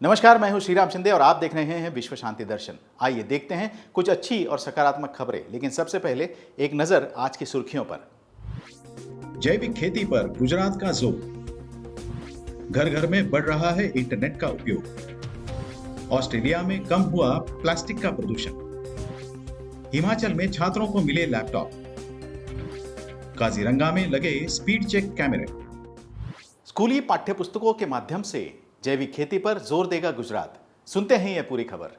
नमस्कार, मैं हूं श्रीराम शिंदे और आप देख रहे हैं विश्व शांति दर्शन। आइए देखते हैं कुछ अच्छी और सकारात्मक खबरें, लेकिन सबसे पहले एक नजर आज की सुर्खियों पर। जैविक खेती पर गुजरात का जोर। घर घर में बढ़ रहा है इंटरनेट का उपयोग। ऑस्ट्रेलिया में कम हुआ प्लास्टिक का प्रदूषण। हिमाचल में छात्रों को मिले लैपटॉप। काजीरंगा में लगे स्पीड चेक कैमरे। स्कूली पाठ्यपुस्तकों के माध्यम से जैविक खेती पर जोर देगा गुजरात। सुनते हैं ये पूरी खबर।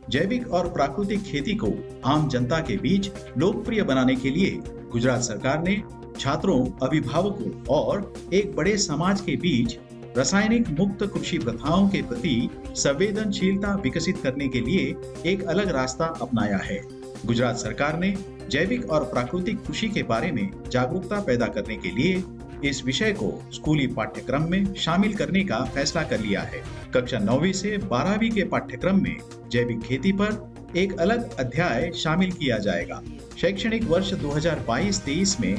जैविक और प्राकृतिक खेती को आम जनता के बीच लोकप्रिय बनाने के लिए गुजरात सरकार ने छात्रों, अभिभावकों और एक बड़े समाज के बीच रासायनिक मुक्त कृषि प्रथाओं के प्रति संवेदनशीलता विकसित करने के लिए एक अलग रास्ता अपनाया है। गुजरात सरकार ने जैविक और प्राकृतिक कृषि के बारे में जागरूकता पैदा करने के लिए इस विषय को स्कूली पाठ्यक्रम में शामिल करने का फैसला कर लिया है। कक्षा 9वीं से 12वीं के पाठ्यक्रम में जैविक खेती पर एक अलग अध्याय शामिल किया जाएगा। शैक्षणिक वर्ष 2022-23 में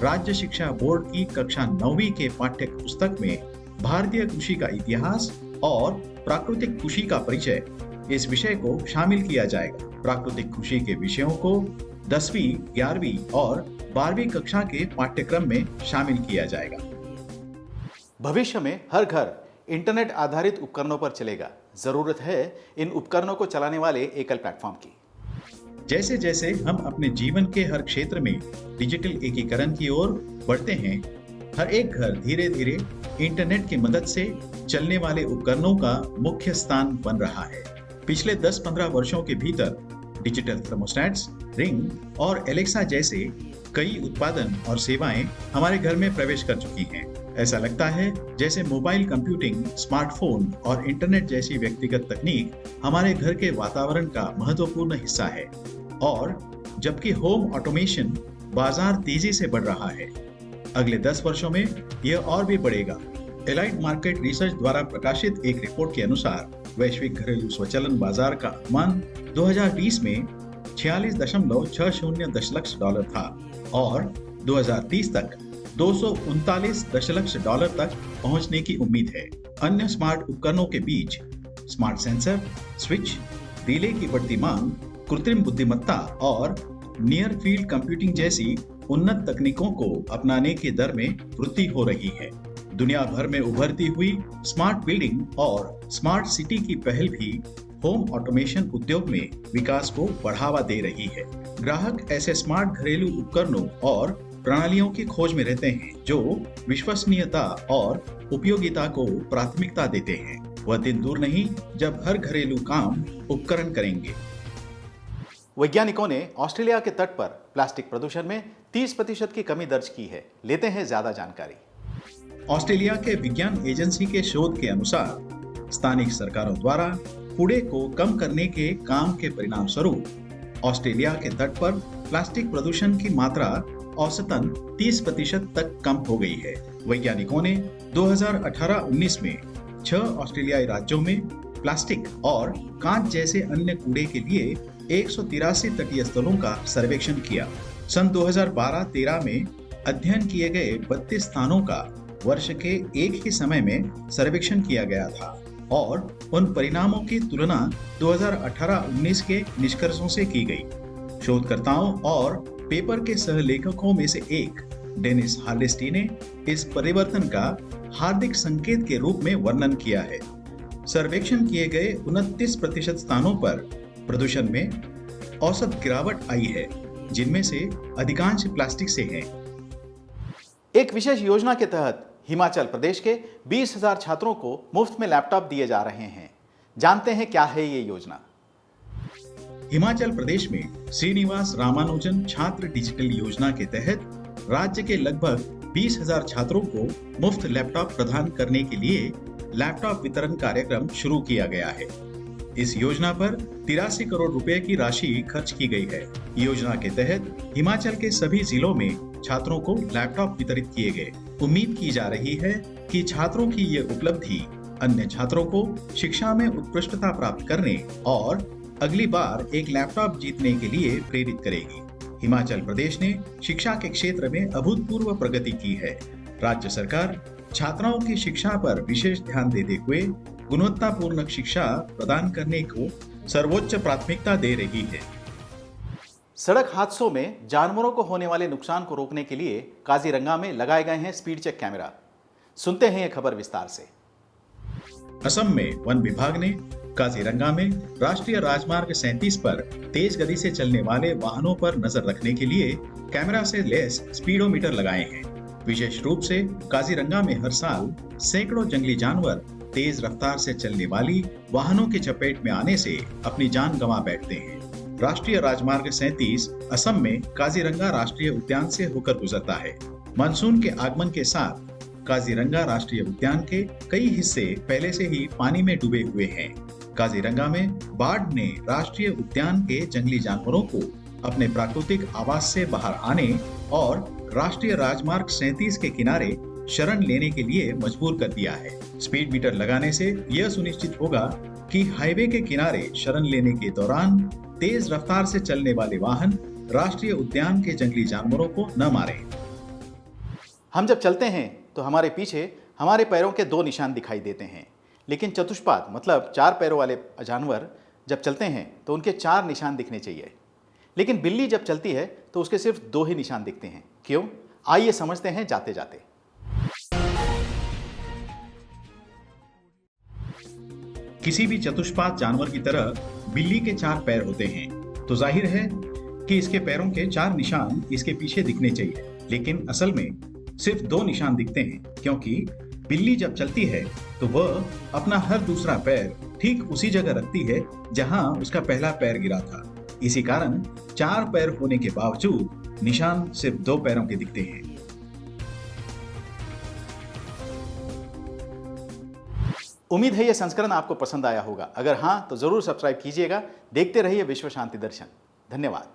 राज्य शिक्षा बोर्ड की कक्षा 9वीं के पाठ्य पुस्तक में भारतीय कृषि का इतिहास और प्राकृतिक कृषि का परिचय, इस विषय को शामिल किया जाएगा। प्राकृतिक कृषि के विषयों को 10वीं, 11वीं और 12वीं कक्षा के पाठ्यक्रम में शामिल किया जाएगा। भविष्य में हर घर इंटरनेट आधारित उपकरणों पर चलेगा। जरूरत है इन उपकरणों को चलाने वाले एकल प्लेटफॉर्म की। जैसे जैसे हम अपने जीवन के हर क्षेत्र में डिजिटल एकीकरण की ओर बढ़ते हैं, हर एक घर धीरे धीरे इंटरनेट की मदद से चलने वाले उपकरणों का मुख्य स्थान बन रहा है। पिछले 10-15 वर्षों के भीतर डिजिटल थर्मोस्टैट्स, रिंग और एलेक्सा जैसे कई उत्पादन और सेवाएं हमारे घर में प्रवेश कर चुकी हैं। ऐसा लगता है जैसे मोबाइल कंप्यूटिंग, स्मार्टफोन और इंटरनेट जैसी व्यक्तिगत तकनीक हमारे घर के वातावरण का महत्वपूर्ण हिस्सा है। और जबकि होम ऑटोमेशन बाजार तेजी से बढ़ रहा है, अगले 10 वर्षों में यह और भी बढ़ेगा। एलाइट मार्केट रिसर्च द्वारा प्रकाशित एक रिपोर्ट के अनुसार वैश्विक घरेलू स्वचालन बाजार का अनुमान 2020 में 46.60 दशलक्ष डॉलर था और 2030 तक 239 दशलक्ष डॉलर तक पहुंचने की उम्मीद है। अन्य स्मार्ट उपकरणों के बीच स्मार्ट सेंसर, स्विच, रिले की बढ़ती मांग, कृत्रिम बुद्धिमत्ता और नियर फील्ड कंप्यूटिंग जैसी उन्नत तकनीकों को अपनाने के दर में वृद्धि हो रही है। दुनिया भर में उभरती हुई स्मार्ट बिल्डिंग और स्मार्ट सिटी की पहल भी होम ऑटोमेशन उद्योग में विकास को बढ़ावा दे रही है। ग्राहक ऐसे स्मार्ट घरेलू उपकरणों और प्रणालियों की खोज में रहते हैं जो विश्वसनीयता और उपयोगिता को प्राथमिकता देते हैं। वह दिन दूर नहीं जब हर घरेलू काम उपकरण करेंगे। वैज्ञानिकों ने ऑस्ट्रेलिया के तट पर प्लास्टिक प्रदूषण में 30% की कमी दर्ज की है। लेते हैं ज्यादा जानकारी। ऑस्ट्रेलिया के विज्ञान एजेंसी के शोध के अनुसार स्थानीय सरकारों द्वारा कूड़े को कम करने के काम के परिणाम स्वरूप ऑस्ट्रेलिया के तट पर प्लास्टिक प्रदूषण की मात्रा औसतन 30% तक कम हो गई है। वैज्ञानिकों ने 2018-19 में 6 ऑस्ट्रेलियाई राज्यों में प्लास्टिक और कांच जैसे अन्य कूड़े के लिए 183 तटीय स्थलों का सर्वेक्षण किया। सन 2012-13 में अध्ययन किए गए 32 स्थानों का वर्ष के एक ही समय में सर्वेक्षण किया गया था और उन परिणामों की तुलना 2018-19 के निष्कर्षों से की गई। शोधकर्ताओं और पेपर के सहलेखकों में से एक डेनिस हार्लेस्टी ने इस परिवर्तन का हार्दिक संकेत के रूप में वर्णन किया है। सर्वेक्षण किए गए 29% स्थानों पर प्रदूषण में औसत गिरावट आई है, जिनमें से अधिकांश प्लास्टिक से हैं। एक विशेष योजना के तहत हिमाचल प्रदेश के 20,000 छात्रों को मुफ्त में लैपटॉप दिए जा रहे हैं। जानते हैं क्या है ये योजना। हिमाचल प्रदेश में श्रीनिवास रामानुजन छात्र डिजिटल योजना के तहत राज्य के लगभग 20,000 छात्रों को मुफ्त लैपटॉप प्रदान करने के लिए लैपटॉप वितरण कार्यक्रम शुरू किया गया है। इस योजना पर 83 करोड़ रुपए की राशि खर्च की गई है। योजना के तहत हिमाचल के सभी जिलों में छात्रों को लैपटॉप वितरित किए गए। उम्मीद की जा रही है कि छात्रों की ये उपलब्धि अन्य छात्रों को शिक्षा में उत्कृष्टता प्राप्त करने और अगली बार एक लैपटॉप जीतने के लिए प्रेरित करेगी। हिमाचल प्रदेश ने शिक्षा के क्षेत्र में अभूतपूर्व प्रगति की है। राज्य सरकार छात्राओं की शिक्षा पर विशेष ध्यान देते हुए गुणवत्तापूर्ण शिक्षा प्रदान करने को सर्वोच्च प्राथमिकता दे रही है। सड़क हादसों में जानवरों को होने वाले नुकसान को रोकने के लिए काजीरंगा में लगाए गए हैं स्पीड चेक कैमरा। सुनते हैं ये खबर विस्तार से। असम में वन विभाग ने काजीरंगा में राष्ट्रीय राजमार्ग 37 पर तेज गति से चलने वाले वाहनों पर नजर रखने के लिए कैमरा से लैस स्पीडोमीटर लगाए हैं। विशेष रूप से काजीरंगा में हर साल सैकड़ों जंगली जानवर तेज रफ्तार से चलने वाली वाहनों की चपेट में आने से अपनी जान गंवा बैठते हैं। राष्ट्रीय राजमार्ग 37 असम में काजीरंगा राष्ट्रीय उद्यान से होकर गुजरता है। मानसून के आगमन के साथ काजीरंगा राष्ट्रीय उद्यान के कई हिस्से पहले से ही पानी में डूबे हुए हैं। काजीरंगा में बाढ़ ने राष्ट्रीय उद्यान के जंगली जानवरों को अपने प्राकृतिक आवास से बाहर आने और राष्ट्रीय राजमार्ग 37 के किनारे शरण लेने के लिए मजबूर कर दिया है। स्पीड मीटर लगाने से यह सुनिश्चित होगा कि हाईवे के किनारे शरण लेने के दौरान तेज रफ्तार से चलने वाले वाहन राष्ट्रीय उद्यान के जंगली जानवरों को न मारें। हम जब चलते हैं तो हमारे पीछे हमारे पैरों के 2 निशान दिखाई देते हैं, लेकिन चतुष्पाद मतलब 4 पैरों वाले जानवर जब चलते हैं तो उनके 4 निशान दिखने चाहिए। लेकिन बिल्ली जब चलती है तो उसके सिर्फ 2 ही निशान दिखते हैं। क्यों? आइए समझते हैं जाते जाते। किसी भी चतुष्पाद जानवर की तरह बिल्ली के 4 पैर होते हैं, तो जाहिर है कि इसके पैरों के 4 निशान इसके पीछे दिखने चाहिए। लेकिन असल में सिर्फ 2 निशान दिखते हैं, क्योंकि बिल्ली जब चलती है तो वह अपना हर दूसरा पैर ठीक उसी जगह रखती है जहां उसका पहला पैर गिरा था। इसी कारण 4 पैर होने के बावजूद निशान सिर्फ 2 पैरों के दिखते हैं। उम्मीद है यह संस्करण आपको पसंद आया होगा। अगर हाँ तो जरूर सब्सक्राइब कीजिएगा। देखते रहिए विश्व शांति दर्शन। धन्यवाद।